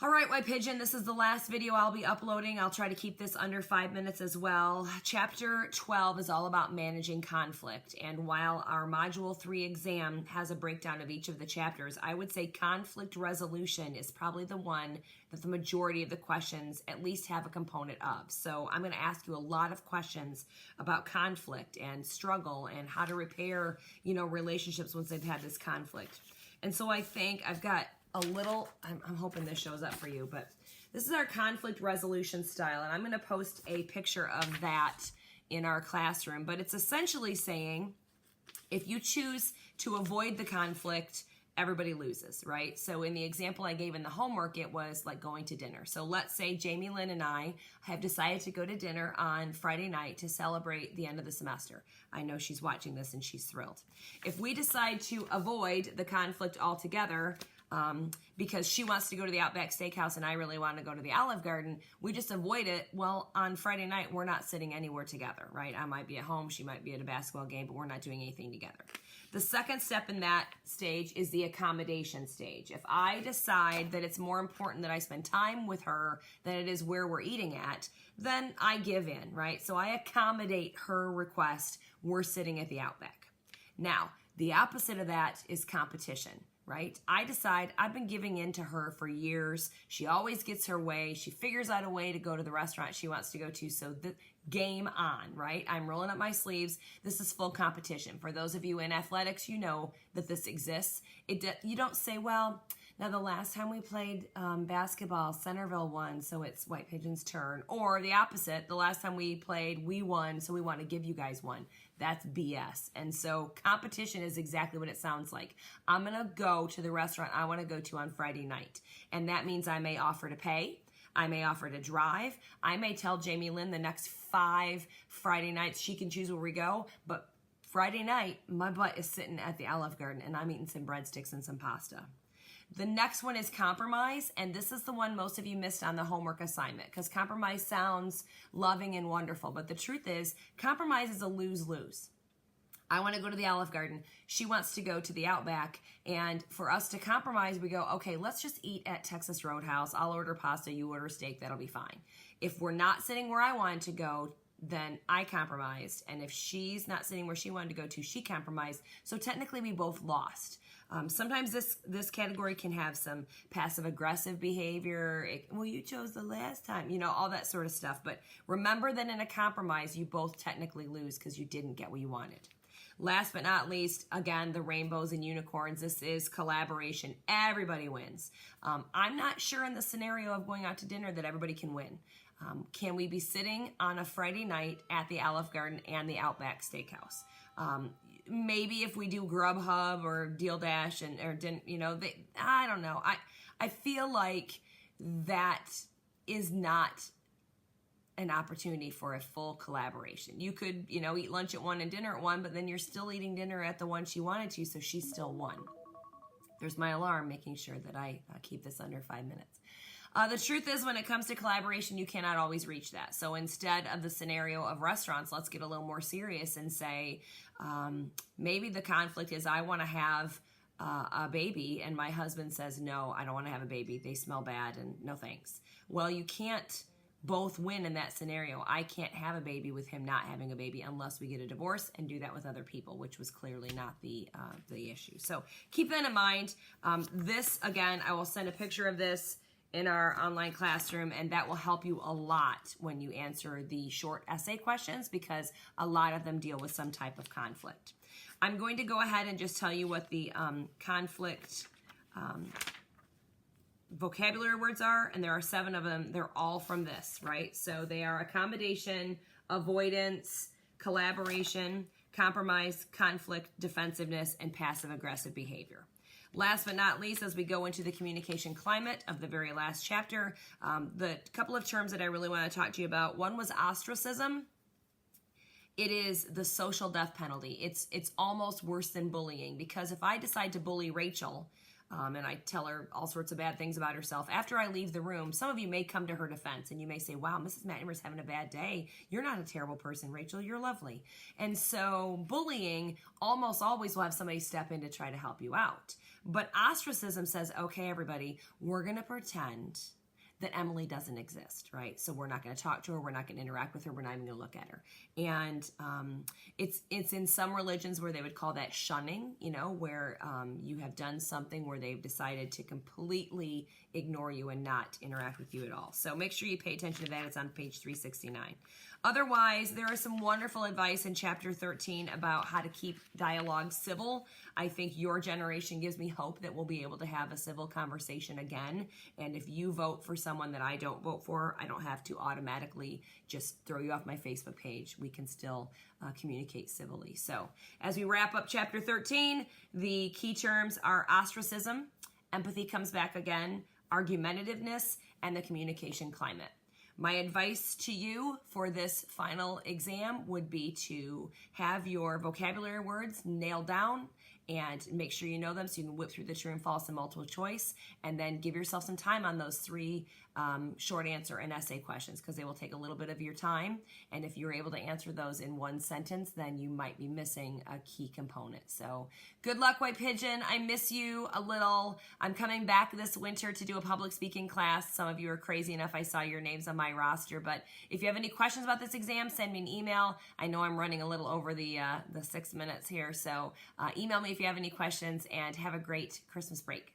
All right, White Pigeon, this is the last video I'll be uploading. I'll try to keep this under 5 minutes as well. Chapter 12 is all about managing conflict. And while our Module 3 exam has a breakdown of each of the chapters, I would say conflict resolution is probably the one that the majority of the questions at least have a component of. So I'm going to ask you a lot of questions about conflict and struggle and how to repair, relationships once they've had this conflict. And so I think I've got a little, I'm hoping this shows up for you, but this is our conflict resolution style, and I'm going to post a picture of that in our classroom. But it's essentially saying, if you choose to avoid the conflict, everybody loses, right? So in the example I gave in the homework, it was like going to dinner. So let's say Jamie Lynn and I have decided to go to dinner on Friday night to celebrate the end of the semester. I know she's watching this and she's thrilled. If we decide to avoid the conflict altogether, because she wants to go to the Outback Steakhouse and I really want to go to the Olive Garden, we just avoid it. Well, on Friday night, we're not sitting anywhere together, right? I might be at home, she might be at a basketball game, but we're not doing anything together. The second step in that stage is the accommodation stage. If I decide that it's more important that I spend time with her than it is where we're eating at, then I give in, right? So I accommodate her request. We're sitting at the Outback. Now, the opposite of that is competition. Right? I decide I've been giving in to her for years. She always gets her way. She figures out a way to go to the restaurant she wants to go to. So the game on, right? I'm rolling up my sleeves. This is full competition. For those of you in athletics, you know that this exists. You don't say, well, now the last time we played basketball, Centerville won, so it's White Pigeon's turn. Or the opposite, the last time we played, we won, so we want to give you guys one. That's BS. And so competition is exactly what it sounds like. I'm going to go to the restaurant I want to go to on Friday night. And that means I may offer to pay. I may offer to drive. I may tell Jamie Lynn the next 5 Friday nights she can choose where we go. But Friday night, my butt is sitting at the Olive Garden and I'm eating some breadsticks and some pasta. The next one is compromise, and this is the one most of you missed on the homework assignment because compromise sounds loving and wonderful, but the truth is compromise is a lose-lose. I want to go to the Olive Garden. She wants to go to the Outback, and for us to compromise, we go, okay, let's just eat at Texas Roadhouse. I'll order pasta, you order steak, that'll be fine. If we're not sitting where I wanted to go, then I compromised, and if she's not sitting where she wanted to go to, she compromised. So technically, we both lost. Sometimes this category can have some passive-aggressive behavior. Well, you chose the last time, all that sort of stuff. But remember that in a compromise, you both technically lose because you didn't get what you wanted. Last but not least, again, the rainbows and unicorns. This is collaboration. Everybody wins. I'm not sure in the scenario of going out to dinner that everybody can win. Can we be sitting on a Friday night at the Olive Garden and the Outback Steakhouse? Maybe if we do Grubhub or Deal Dash I don't know. I feel like that is not an opportunity for a full collaboration. You could, eat lunch at one and dinner at one, but then you're still eating dinner at the one she wanted to, so she still won. There's my alarm making sure that I keep this under 5 minutes. The truth is, when it comes to collaboration, you cannot always reach that. So instead of the scenario of restaurants, let's get a little more serious and say, maybe the conflict is I want to have a baby, and my husband says, no, I don't want to have a baby. They smell bad, and no thanks. Well, you can't both win in that scenario. I can't have a baby with him not having a baby unless we get a divorce and do that with other people, which was clearly not the issue. So keep that in mind. This, again, I will send a picture of this in our online classroom, and that will help you a lot when you answer the short essay questions because a lot of them deal with some type of conflict. I'm going to go ahead and just tell you what the conflict vocabulary words are, and there are 7 of them. They're all from this, right? So they are accommodation, avoidance, collaboration, compromise, conflict, defensiveness, and passive-aggressive behavior. Last but not least, as we go into the communication climate of the very last chapter, the couple of terms that I really want to talk to you about, one was ostracism. It is the social death penalty. It's almost worse than bullying because if I decide to bully Rachel, and I tell her all sorts of bad things about herself. After I leave the room, some of you may come to her defense and you may say, wow, Mrs. McNamara's having a bad day. You're not a terrible person, Rachel. You're lovely. And so bullying almost always will have somebody step in to try to help you out. But ostracism says, okay, everybody, we're going to pretend that Emily doesn't exist, right? So we're not going to talk to her. We're not going to interact with her. We're not even going to look at her. And it's in some religions where they would call that shunning, where you have done something where they've decided to completely ignore you and not interact with you at all. So make sure you pay attention to that. It's on page 369. Otherwise, there is some wonderful advice in chapter 13 about how to keep dialogue civil. I think your generation gives me hope that we'll be able to have a civil conversation again. And if you vote for someone that I don't vote for, I don't have to automatically just throw you off my Facebook page. We can still communicate civilly. So as we wrap up chapter 13, the key terms are ostracism, empathy comes back again, argumentativeness, and the communication climate. My advice to you for this final exam would be to have your vocabulary words nailed down and make sure you know them so you can whip through the true and false and multiple choice, and then give yourself some time on those 3 short answer and essay questions, because they will take a little bit of your time. And if you're able to answer those in 1 sentence, then you might be missing a key component. So good luck, White Pigeon. I miss you a little. I'm coming back this winter to do a public speaking class. Some of you are crazy enough. I saw your names on my roster. But if you have any questions about this exam, send me an email. I know I'm running a little over the 6 minutes here. So email me if you have any questions, and have a great Christmas break.